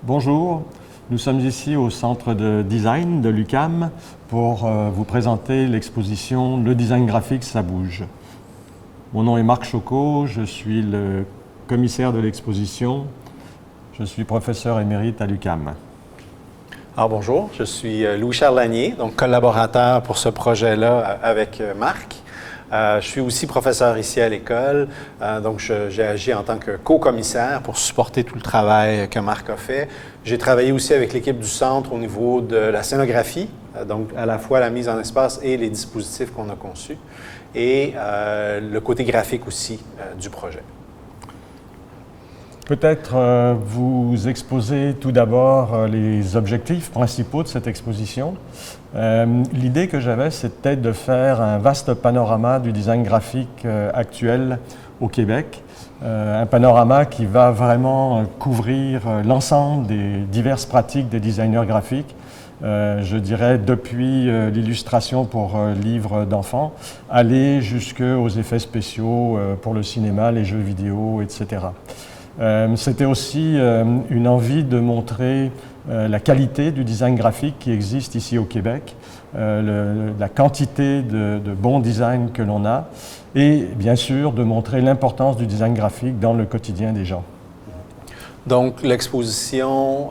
Bonjour, nous sommes ici au Centre de design de l'UQAM pour vous présenter l'exposition Le design graphique, ça bouge. Mon nom est Marc Chocot, je suis le commissaire de l'exposition, je suis professeur émérite à l'UQAM. Alors bonjour, je suis Louis-Charles Lanier, donc collaborateur pour ce projet-là avec Marc. Je suis aussi professeur ici à l'école, donc j'ai agi en tant que co-commissaire pour supporter tout le travail que Marc a fait. J'ai travaillé aussi avec l'équipe du centre au niveau de la scénographie, donc à la fois la mise en espace et les dispositifs qu'on a conçus, et le côté graphique aussi du projet. Peut-être vous exposer tout d'abord les objectifs principaux de cette exposition. L'idée que j'avais, c'était de faire un vaste panorama du design graphique actuel au Québec. Un panorama qui va vraiment couvrir l'ensemble des diverses pratiques des designers graphiques. Je dirais depuis l'illustration pour livres d'enfants, aller jusqu'aux effets spéciaux pour le cinéma, les jeux vidéo, etc. C'était aussi une envie de montrer la qualité du design graphique qui existe ici au Québec, la quantité de bons designs que l'on a et bien sûr de montrer l'importance du design graphique dans le quotidien des gens. Donc, l'exposition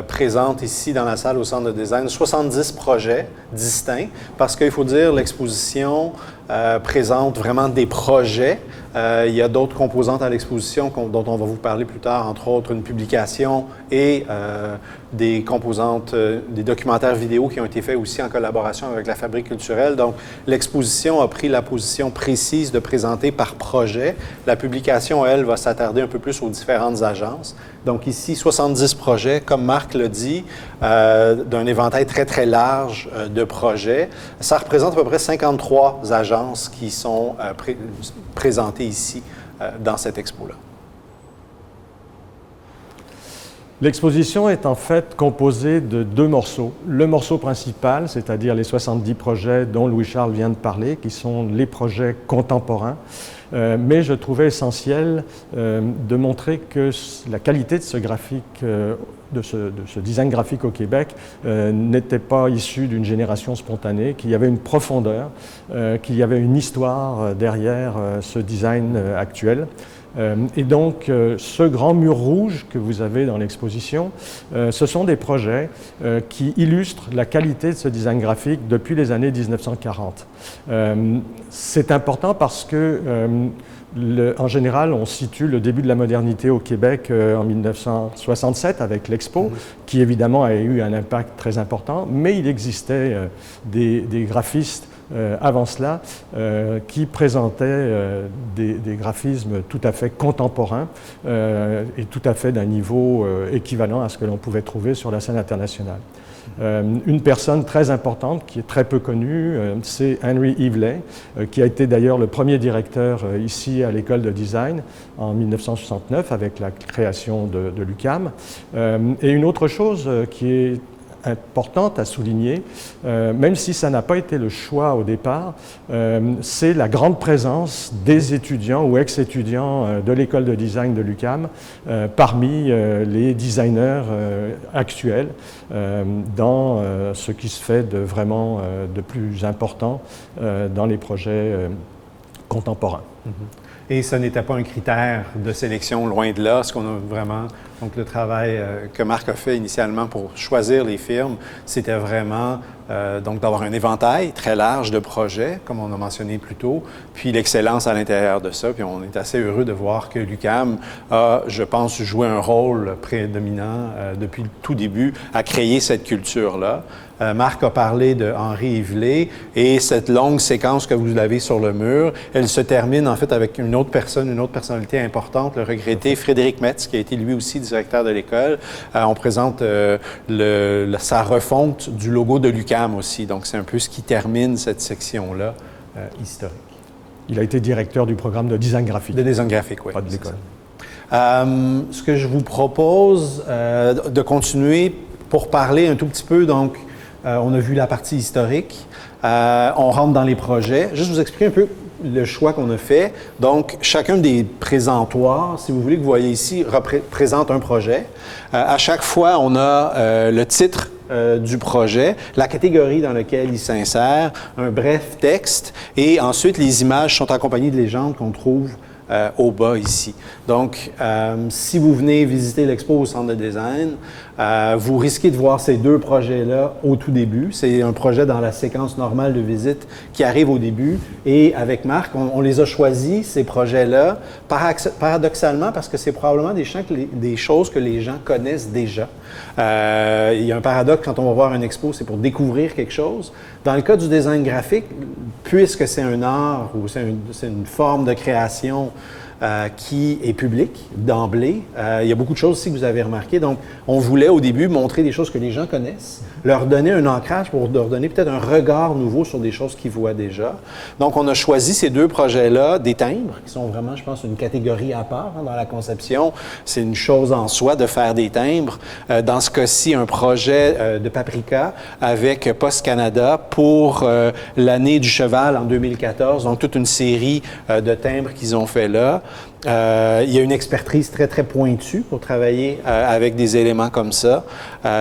présente ici dans la salle au Centre de design 70 projets distincts parce qu'il faut dire l'exposition présente vraiment des projets. Il y a d'autres composantes à l'exposition dont on va vous parler plus tard, entre autres une publication et des composantes, des documentaires vidéo qui ont été faits aussi en collaboration avec la Fabrique culturelle. Donc, l'exposition a pris la position précise de présenter par projet. La publication, elle, va s'attarder un peu plus aux différentes agences. Donc ici, 70 projets, comme Marc l'a dit, d'un éventail très, très large de projets. Ça représente à peu près 53 agences qui sont présentées ici dans cette expo-là. L'exposition est en fait composée de deux morceaux. Le morceau principal, c'est-à-dire les 70 projets dont Louis-Charles vient de parler, qui sont les projets contemporains. Mais je trouvais essentiel de montrer que la qualité de ce graphique, de ce design graphique au Québec n'était pas issue d'une génération spontanée, qu'il y avait une profondeur, qu'il y avait une histoire derrière ce design actuel. Et donc, ce grand mur rouge que vous avez dans l'exposition, ce sont des projets qui illustrent la qualité de ce design graphique depuis les années 1940. C'est important parce que, en général, on situe le début de la modernité au Québec en 1967 avec l'Expo, qui évidemment a eu un impact très important, mais il existait des graphistes avant cela, qui présentait des graphismes tout à fait contemporains et tout à fait d'un niveau équivalent à ce que l'on pouvait trouver sur la scène internationale. Une personne très importante qui est très peu connue, c'est Henry Eveley, qui a été d'ailleurs le premier directeur ici à l'école de design en 1969 avec la création de l'UQAM. Et une autre chose qui est importante à souligner, même si ça n'a pas été le choix au départ, c'est la grande présence des étudiants ou ex-étudiants de l'école de design de l'UQAM parmi les designers actuels dans ce qui se fait de vraiment de plus important dans les projets contemporains. Et ce n'était pas un critère de sélection, loin de là. Ce qu'on a vraiment, donc le travail que Marc a fait initialement pour choisir les firmes, c'était vraiment donc d'avoir un éventail très large de projets, comme on a mentionné plus tôt, puis l'excellence à l'intérieur de ça. Puis on est assez heureux de voir que l'UQAM a, je pense, joué un rôle prédominant depuis le tout début à créer cette culture-là. Marc a parlé de Henry Eveley et cette longue séquence que vous avez sur le mur, elle se termine en fait avec une autre personne, une autre personnalité importante, le regretté Frédéric Metz, qui a été lui aussi directeur de l'école. On présente sa refonte du logo de l'UQAM aussi, donc c'est un peu ce qui termine cette section-là historique. Il a été directeur du programme de design graphique. De design graphique, oui. Pas de l'école. Ce que je vous propose de continuer pour parler un tout petit peu, donc, on a vu la partie historique, on rentre dans les projets. Juste vous expliquer un peu le choix qu'on a fait. Donc, chacun des présentoirs, si vous voulez, que vous voyez ici, représente un projet. À chaque fois, on a le titre du projet, la catégorie dans laquelle il s'insère, un bref texte, et ensuite, les images sont accompagnées de légendes qu'on trouve au bas ici. Donc, si vous venez visiter l'expo au Centre de design, vous risquez de voir ces deux projets-là au tout début. C'est un projet dans la séquence normale de visite qui arrive au début. Et avec Marc, on les a choisis, ces projets-là, paradoxalement, parce que c'est probablement des choses que les gens connaissent déjà. Il y a un paradoxe quand on va voir une expo, c'est pour découvrir quelque chose. Dans le cas du design graphique, puisque c'est un art ou c'est une forme de création qui est publique d'emblée. Il y a beaucoup de choses aussi que vous avez remarquées. Donc, on voulait au début montrer des choses que les gens connaissent, leur donner un ancrage pour leur donner peut-être un regard nouveau sur des choses qu'ils voient déjà. Donc, on a choisi ces deux projets-là, des timbres, qui sont vraiment, je pense, une catégorie à part dans la conception. C'est une chose en soi de faire des timbres. Dans ce cas-ci, un projet de Paprika avec Post Canada pour l'année du cheval en 2014. Donc, toute une série de timbres qu'ils ont fait là. Il y a une expertise très, très pointue pour travailler avec des éléments comme ça,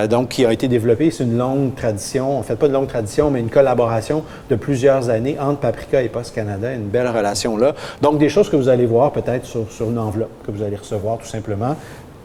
donc qui a été développée. C'est une longue tradition, en fait pas de longue tradition, mais une collaboration de plusieurs années entre Paprika et Post Canada, une belle relation là. Donc des choses que vous allez voir peut-être sur une enveloppe que vous allez recevoir tout simplement.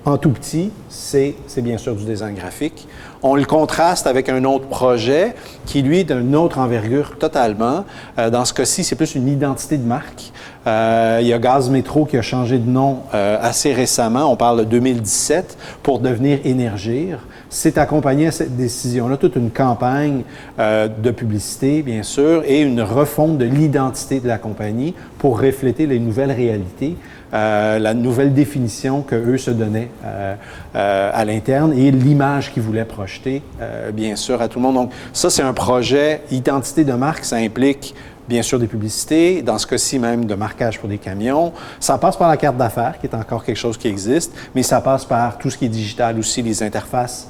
En tout petit, c'est bien sûr du design graphique. On le contraste avec un autre projet qui, lui, est d'une autre envergure totalement. Dans ce cas-ci, c'est plus une identité de marque. Il y a Gaz Métro qui a changé de nom assez récemment. On parle de 2017 pour devenir Énergir. C'est accompagné à cette décision-là toute une campagne de publicité, bien sûr, et une refonte de l'identité de la compagnie pour refléter les nouvelles réalités. La nouvelle définition qu'eux se donnaient à l'interne et l'image qu'ils voulaient projeter, bien sûr, à tout le monde. Donc, ça, c'est un projet identité de marque. Ça implique, bien sûr, des publicités, dans ce cas-ci même de marquage pour des camions. Ça passe par la carte d'affaires, qui est encore quelque chose qui existe, mais ça passe par tout ce qui est digital aussi, les interfaces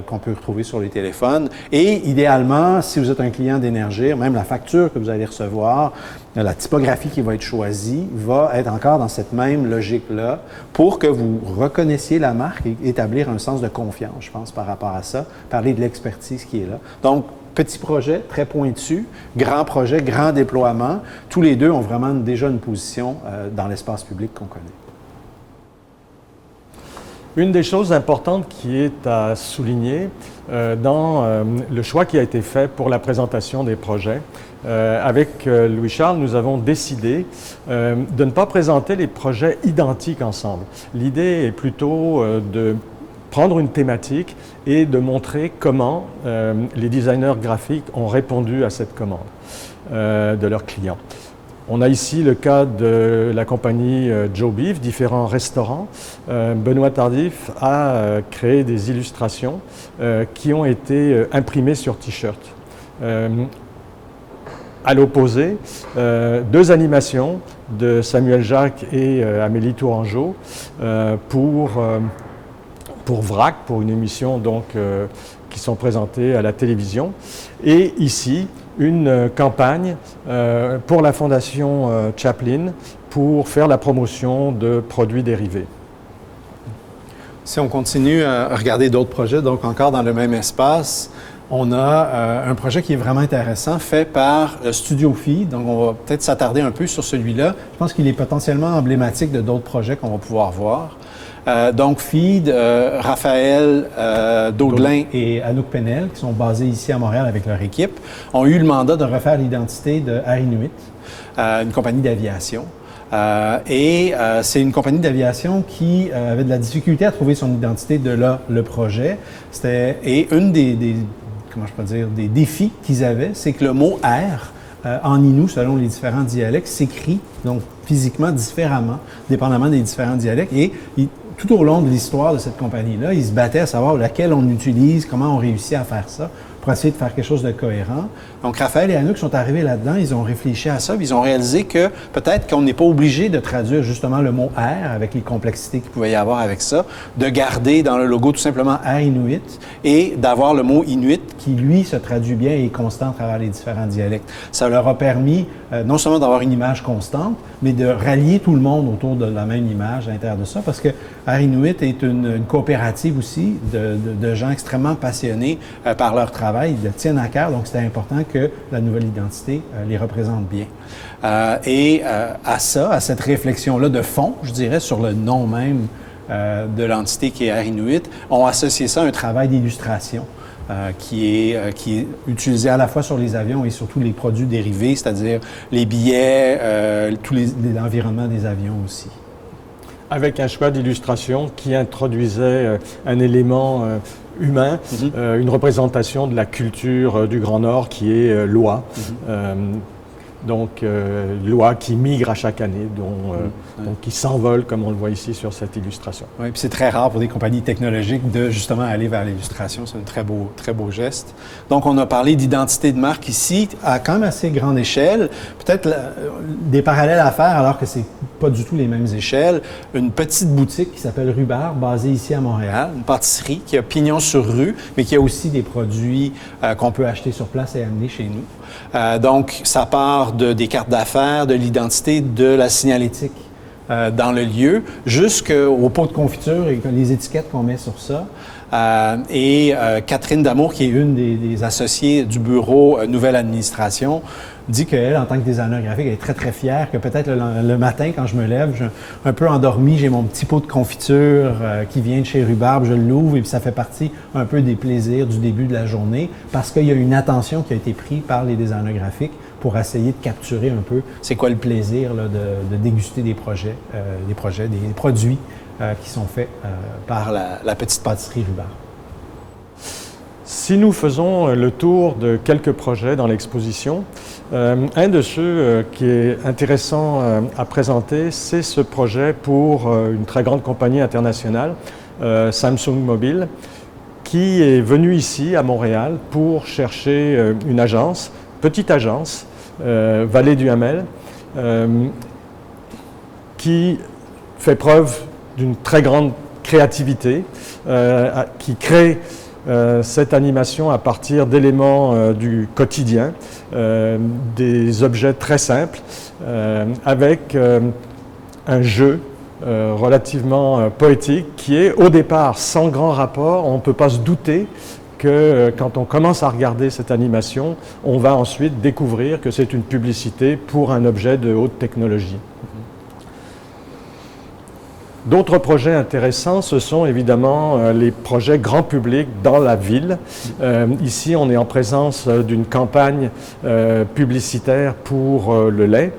qu'on peut retrouver sur les téléphones. Et idéalement, si vous êtes un client d'Énergir, même la facture que vous allez recevoir, la typographie qui va être choisie va être encore dans cette même logique-là pour que vous reconnaissiez la marque et établir un sens de confiance, je pense, par rapport à ça, parler de l'expertise qui est là. Donc, petit projet, très pointu, grand projet, grand déploiement. Tous les deux ont vraiment déjà une position dans l'espace public qu'on connaît. Une des choses importantes qui est à souligner dans le choix qui a été fait pour la présentation des projets, avec Louis-Charles, nous avons décidé de ne pas présenter les projets identiques ensemble. L'idée est plutôt de prendre une thématique et de montrer comment les designers graphiques ont répondu à cette commande de leurs clients. On a ici le cas de la compagnie Joe Beef, différents restaurants. Benoît Tardif a créé des illustrations qui ont été imprimées sur T-shirt. À l'opposé, deux animations de Samuel Jacques et Amélie Tourangeau pour VRAC, pour une émission donc, qui sont présentées à la télévision. Et ici, une campagne pour la Fondation Chaplin pour faire la promotion de produits dérivés. Si on continue à regarder d'autres projets, donc encore dans le même espace, on a un projet qui est vraiment intéressant, fait par Studio Feed. Donc, on va peut-être s'attarder un peu sur celui-là. Je pense qu'il est potentiellement emblématique de d'autres projets qu'on va pouvoir voir. Donc, Feed, Raphaël Daudelin et Anouk Penel, qui sont basés ici à Montréal avec leur équipe, ont eu le mandat de refaire l'identité de Air Inuit, une compagnie d'aviation. C'est une compagnie d'aviation qui avait de la difficulté à trouver son identité, de là le projet. Et une des défis qu'ils avaient, c'est que le mot air, en Innu, selon les différents dialectes, s'écrit donc physiquement différemment, dépendamment des différents dialectes. Et tout au long de l'histoire de cette compagnie-là, ils se battaient à savoir laquelle on utilise, comment on réussit à faire ça, pour essayer de faire quelque chose de cohérent. Donc, Raphaël et Anouk sont arrivés là-dedans, ils ont réfléchi à ça, puis ils ont réalisé que peut-être qu'on n'est pas obligé de traduire justement le mot « air » avec les complexités qu'il pouvait y avoir avec ça, de garder dans le logo tout simplement « Air Inuit » et d'avoir le mot « Inuit » qui, lui, se traduit bien et est constant à travers les différents dialectes. Ça leur a permis non seulement d'avoir une image constante, mais de rallier tout le monde autour de la même image à l'intérieur de ça, parce que Art Inuit est une coopérative aussi de gens extrêmement passionnés par leur travail, ils le tiennent à cœur, donc c'était important que la nouvelle identité les représente bien. À cette réflexion-là de fond, je dirais, sur le nom même de l'entité qui est Art Inuit, ont associé ça à un travail d'illustration qui est utilisé à la fois sur les avions et surtout les produits dérivés, c'est-à-dire les billets, l'environnement des avions aussi. Avec un choix d'illustration qui introduisait un élément humain, une représentation de la culture du Grand Nord qui est l'oie. Donc, l'oie qui migre à chaque année, donc qui s'envole, comme on le voit ici sur cette illustration. Oui, puis c'est très rare pour des compagnies technologiques de justement aller vers l'illustration. C'est un très beau geste. Donc, on a parlé d'identité de marque ici, à quand même assez grande échelle. Peut-être des parallèles à faire, alors que c'est pas du tout les mêmes échelles. Une petite boutique qui s'appelle Rhubarbe, basée ici à Montréal, une pâtisserie qui a pignon sur rue, mais qui a aussi des produits qu'on peut acheter sur place et amener chez nous. Donc, ça part des cartes d'affaires, de l'identité, de la signalétique dans le lieu, jusqu'aux pots de confiture et les étiquettes qu'on met sur ça. Catherine Damour, qui est une des associées du bureau Nouvelle Administration, dit qu'elle, en tant que designer graphique, elle est très, très fière que peut-être le matin, quand je me lève, je suis un peu endormi, j'ai mon petit pot de confiture qui vient de chez Rhubarbe, je l'ouvre et puis ça fait partie un peu des plaisirs du début de la journée parce qu'il y a une attention qui a été prise par les designers graphiques pour essayer de capturer un peu c'est quoi le plaisir là, de déguster des produits qui sont faits par la petite pâtisserie Rhubarbe. Si nous faisons le tour de quelques projets dans l'exposition, un de ceux qui est intéressant à présenter, c'est ce projet pour une très grande compagnie internationale, Samsung Mobile, qui est venue ici à Montréal pour chercher une agence, petite agence, Vallée du Hamel, qui fait preuve d'une très grande créativité, qui crée cette animation à partir d'éléments du quotidien, des objets très simples, avec un jeu relativement poétique qui est au départ sans grand rapport. On ne peut pas se douter que quand on commence à regarder cette animation, on va ensuite découvrir que c'est une publicité pour un objet de haute technologie. D'autres projets intéressants, ce sont évidemment les projets grand public dans la ville. Ici, on est en présence d'une campagne publicitaire pour le lait.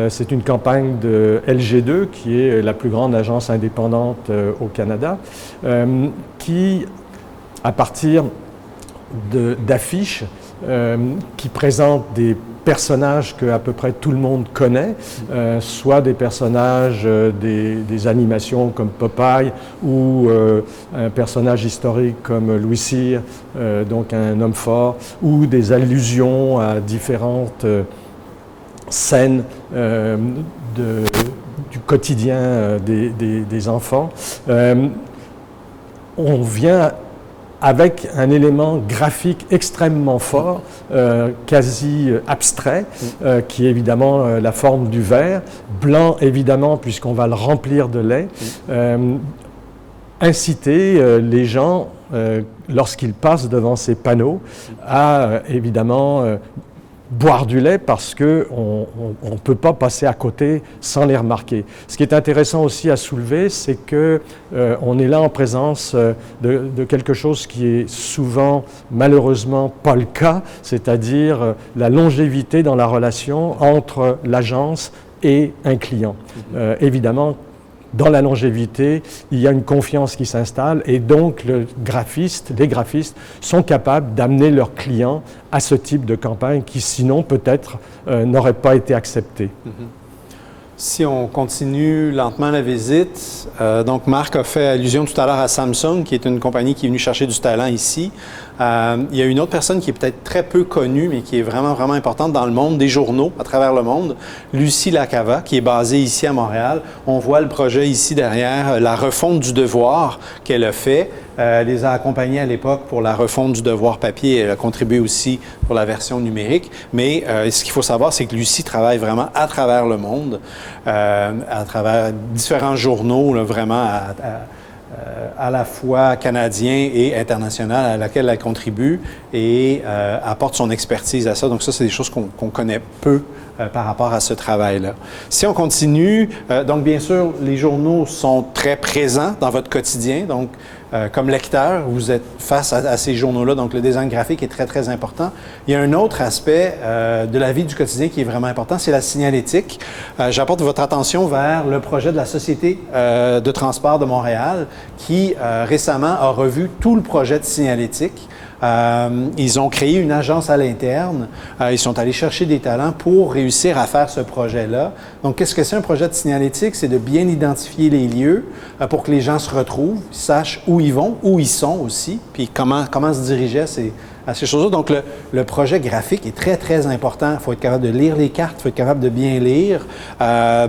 C'est une campagne de LG2, qui est la plus grande agence indépendante au Canada, qui, à partir d'affiches qui présentent des personnages que à peu près tout le monde connaît, soit des personnages des animations comme Popeye ou un personnage historique comme Louis Cyr, donc un homme fort, ou des allusions à différentes scènes du quotidien des enfants. On vient avec un élément graphique extrêmement fort, quasi abstrait, qui est évidemment la forme du verre, blanc évidemment puisqu'on va le remplir de lait, inciter les gens, lorsqu'ils passent devant ces panneaux, à évidemment boire du lait parce qu'on ne peut pas passer à côté sans les remarquer. Ce qui est intéressant aussi à soulever, c'est qu'on est là en présence de quelque chose qui est souvent, malheureusement, pas le cas, c'est-à-dire la longévité dans la relation entre l'agence et un client. Évidemment, dans la longévité, il y a une confiance qui s'installe et donc les graphistes sont capables d'amener leurs clients à ce type de campagne qui sinon peut-être n'aurait pas été acceptée. Si on continue lentement la visite, donc Marc a fait allusion tout à l'heure à Samsung, qui est une compagnie qui est venue chercher du talent ici. Il y a une autre personne qui est peut-être très peu connue, mais qui est vraiment, vraiment importante dans le monde des journaux à travers le monde, Lucie Lacava, qui est basée ici à Montréal. On voit le projet ici derrière, la refonte du devoir qu'elle a fait. Elle les a accompagnés à l'époque pour la refonte du devoir papier. Elle a contribué aussi pour la version numérique. Mais ce qu'il faut savoir, c'est que Lucie travaille vraiment à travers le monde, à travers différents journaux, là, vraiment à la fois canadien et international, à laquelle elle contribue et apporte son expertise à ça. Donc ça, c'est des choses qu'on connaît peu par rapport à ce travail-là. Si on continue, donc bien sûr, les journaux sont très présents dans votre quotidien. Donc, comme lecteur, vous êtes face à ces journaux-là, donc le design graphique est très, très important. Il y a un autre aspect de la vie du quotidien qui est vraiment important, c'est la signalétique. J'apporte votre attention vers le projet de la Société de transport de Montréal qui récemment a revu tout le projet de signalétique. Ils ont créé une agence à l'interne. Ils sont allés chercher des talents pour réussir à faire ce projet-là. Donc, qu'est-ce que c'est un projet de signalétique? C'est de bien identifier les lieux pour que les gens se retrouvent, sachent où ils vont, où ils sont aussi, puis comment se diriger à ces choses-là. Donc, le projet graphique est très, très important. Il faut être capable de lire les cartes, il faut être capable de bien lire.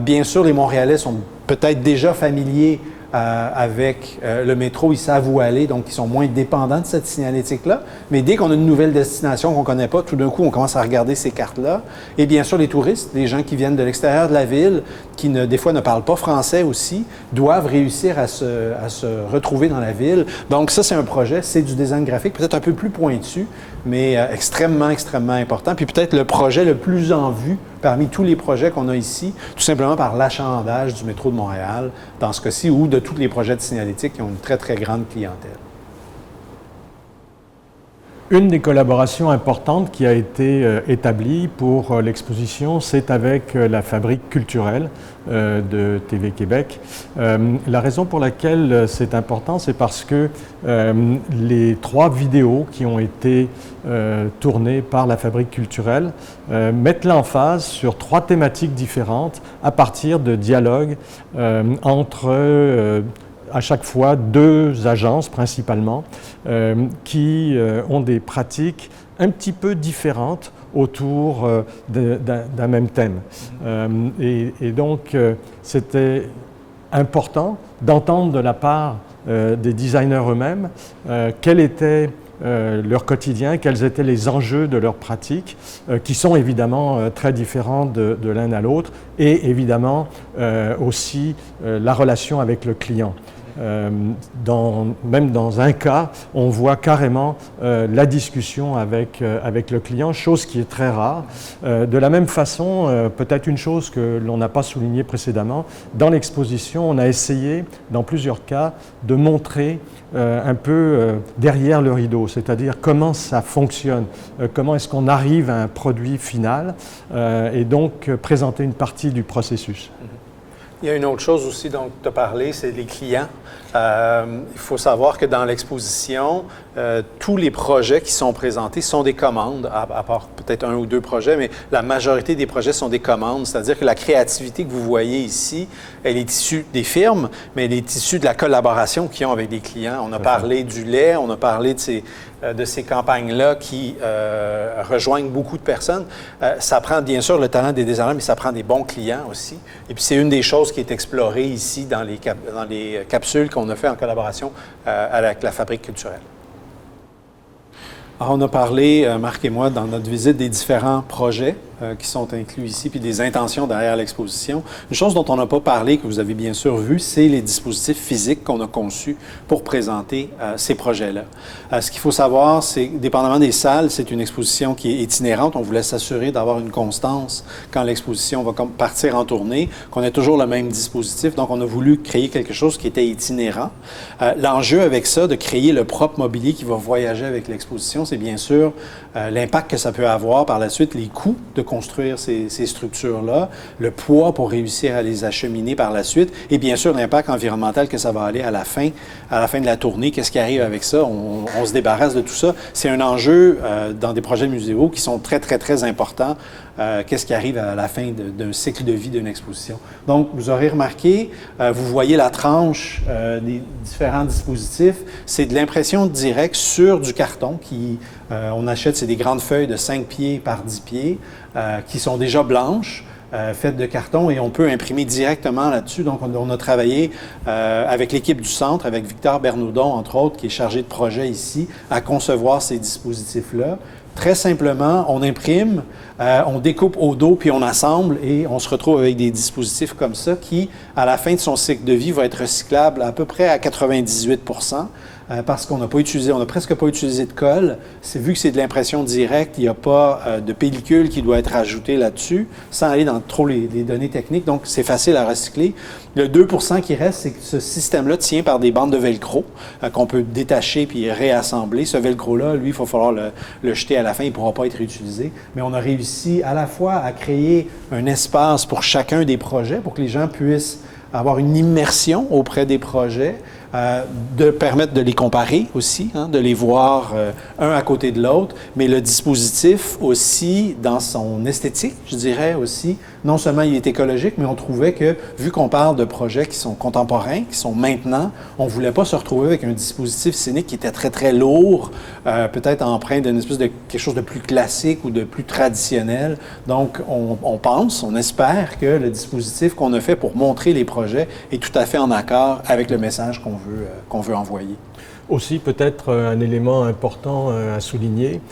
Bien sûr, les Montréalais sont peut-être déjà familiers avec le métro, ils savent où aller, donc ils sont moins dépendants de cette signalétique-là. Mais dès qu'on a une nouvelle destination qu'on ne connaît pas, tout d'un coup, on commence à regarder ces cartes-là. Et bien sûr, les touristes, les gens qui viennent de l'extérieur de la ville, qui des fois ne parlent pas français aussi, doivent réussir à se retrouver dans la ville. Donc ça, c'est un projet, c'est du design graphique, peut-être un peu plus pointu, mais extrêmement, extrêmement important. Puis peut-être le projet le plus en vue parmi tous les projets qu'on a ici, tout simplement par l'achalandage du métro de Montréal, dans ce cas-ci, ou de tous les projets de signalétique qui ont une très, très grande clientèle. Une des collaborations importantes qui a été établie pour l'exposition, c'est avec la Fabrique culturelle de TV Québec. La raison pour laquelle c'est important, c'est parce que les 3 vidéos qui ont été tournées par la Fabrique culturelle mettent l'emphase sur 3 thématiques différentes à partir de dialogues entre à chaque fois 2 agences principalement qui ont des pratiques un petit peu différentes autour d'un même thème. Et donc, c'était important d'entendre de la part des designers eux-mêmes quel était leur quotidien, quels étaient les enjeux de leur pratique, qui sont évidemment très différents de l'un à l'autre, et évidemment aussi la relation avec le client. Même dans un cas, on voit carrément la discussion avec le client, chose qui est très rare. De la même façon, peut-être une chose que l'on n'a pas soulignée précédemment, dans l'exposition, on a essayé, dans plusieurs cas, de montrer un peu derrière le rideau, c'est-à-dire comment ça fonctionne, comment est-ce qu'on arrive à un produit final, et donc présenter une partie du processus. Il y a une autre chose aussi dont tu as parlé, c'est les clients. Il faut savoir que dans l'exposition, tous les projets qui sont présentés sont des commandes, à part peut-être 1 ou 2 projets, mais la majorité des projets sont des commandes, c'est-à-dire que la créativité que vous voyez ici, elle est issue des firmes, mais elle est issue de la collaboration qu'ils ont avec les clients. On a parlé du lait, on a parlé de ces campagnes-là qui rejoignent beaucoup de personnes. Ça prend bien sûr le talent des designers, mais ça prend des bons clients aussi. Et puis c'est une des choses qui est explorée ici dans les capsules qu'on a fait en collaboration avec la Fabrique culturelle. Alors, on a parlé, Marc et moi, dans notre visite des différents projets qui sont inclus ici, puis des intentions derrière l'exposition. Une chose dont on n'a pas parlé, que vous avez bien sûr vu, c'est les dispositifs physiques qu'on a conçus pour présenter ces projets-là. Ce qu'il faut savoir, c'est que, dépendamment des salles, c'est une exposition qui est itinérante. On voulait s'assurer d'avoir une constance quand l'exposition va partir en tournée, qu'on ait toujours le même dispositif. Donc, on a voulu créer quelque chose qui était itinérant. L'enjeu avec ça, de créer le propre mobilier qui va voyager avec l'exposition, l'exposition, c'est bien sûr l'impact que ça peut avoir par la suite, les coûts de construire ces structures-là, le poids pour réussir à les acheminer par la suite, et bien sûr l'impact environnemental que ça va aller à la fin de la tournée. Qu'est-ce qui arrive avec ça? On se débarrasse de tout ça. C'est un enjeu dans des projets muséaux qui sont très, très, très importants. Qu'est-ce qui arrive à la fin d'un cycle de vie d'une exposition. Donc, vous aurez remarqué, vous voyez la tranche des différents dispositifs. C'est de l'impression directe sur du carton on achète, c'est des grandes feuilles de 5 pieds par 10 pieds qui sont déjà blanches, faites de carton, et on peut imprimer directement là-dessus. Donc, on a travaillé avec l'équipe du centre, avec Victor Bernaudon, entre autres, qui est chargé de projet ici, à concevoir ces dispositifs-là. Très simplement, on imprime, on découpe au dos, puis on assemble, et on se retrouve avec des dispositifs comme ça qui, à la fin de son cycle de vie, va être recyclable à peu près à 98 parce qu'on n'a presque pas utilisé de colle. Vu que c'est de l'impression directe, il n'y a pas de pellicule qui doit être ajoutée là-dessus, sans aller dans trop les données techniques, donc c'est facile à recycler. Le 2 qui reste, c'est que ce système-là tient par des bandes de velcro qu'on peut détacher puis réassembler. Ce velcro-là, lui, il va falloir le jeter à la fin, il ne pourra pas être utilisé. Mais on a réussi à la fois à créer un espace pour chacun des projets, pour que les gens puissent avoir une immersion auprès des projets, de permettre de les comparer aussi, de les voir un à côté de l'autre, mais le dispositif aussi, dans son esthétique, je dirais aussi, non seulement il est écologique, mais on trouvait que, vu qu'on parle de projets qui sont contemporains, qui sont maintenant, on ne voulait pas se retrouver avec un dispositif scénique qui était très, très lourd, peut-être empreint d'une espèce de quelque chose de plus classique ou de plus traditionnel. Donc, on espère que le dispositif qu'on a fait pour montrer les projets est tout à fait en accord avec le message qu'on veut envoyer. Aussi, peut-être un élément important à souligner,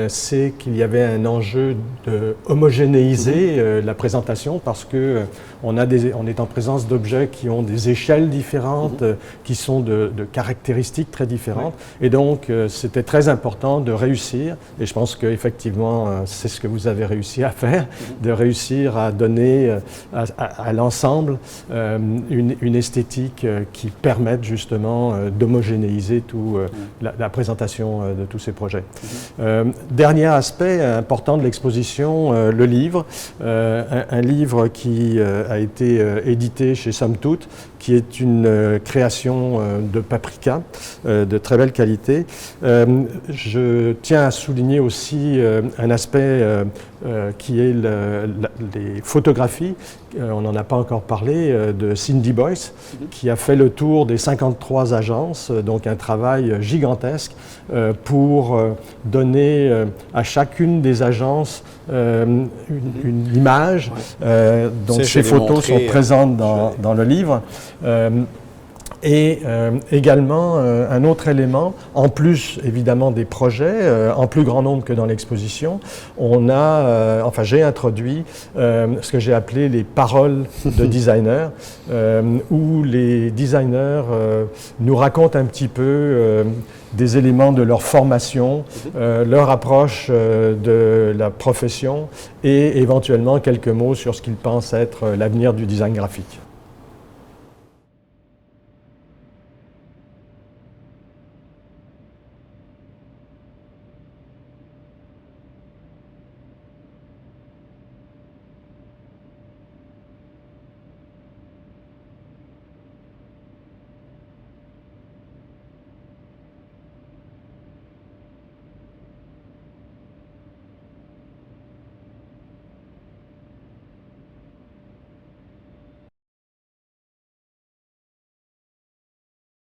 c'est qu'il y avait un enjeu de homogénéiser la présentation, parce que on est en présence d'objets qui ont des échelles différentes, qui sont de caractéristiques très différentes. Et donc, c'était très important de réussir, et je pense qu'effectivement, c'est ce que vous avez réussi à faire, de réussir à donner à l'ensemble une esthétique qui permette justement d'homogénéiser la présentation de tous ces projets. Dernier aspect important de l'exposition, le livre. Un livre qui a été édité chez Somme Toute, qui est une création de Paprika, de très belle qualité. Je tiens à souligner aussi un aspect qui est les photographies. On n'en a pas encore parlé, de Cindy Boyce, qui a fait le tour des 53 agences, donc un travail gigantesque pour donner à chacune des agences une image. Donc ces photos sont présentes dans le livre. Et également, un autre élément, en plus évidemment des projets, en plus grand nombre que dans l'exposition, j'ai introduit ce que j'ai appelé les paroles de designers, où les designers nous racontent un petit peu des éléments de leur formation, leur approche de la profession, et éventuellement quelques mots sur ce qu'ils pensent être l'avenir du design graphique.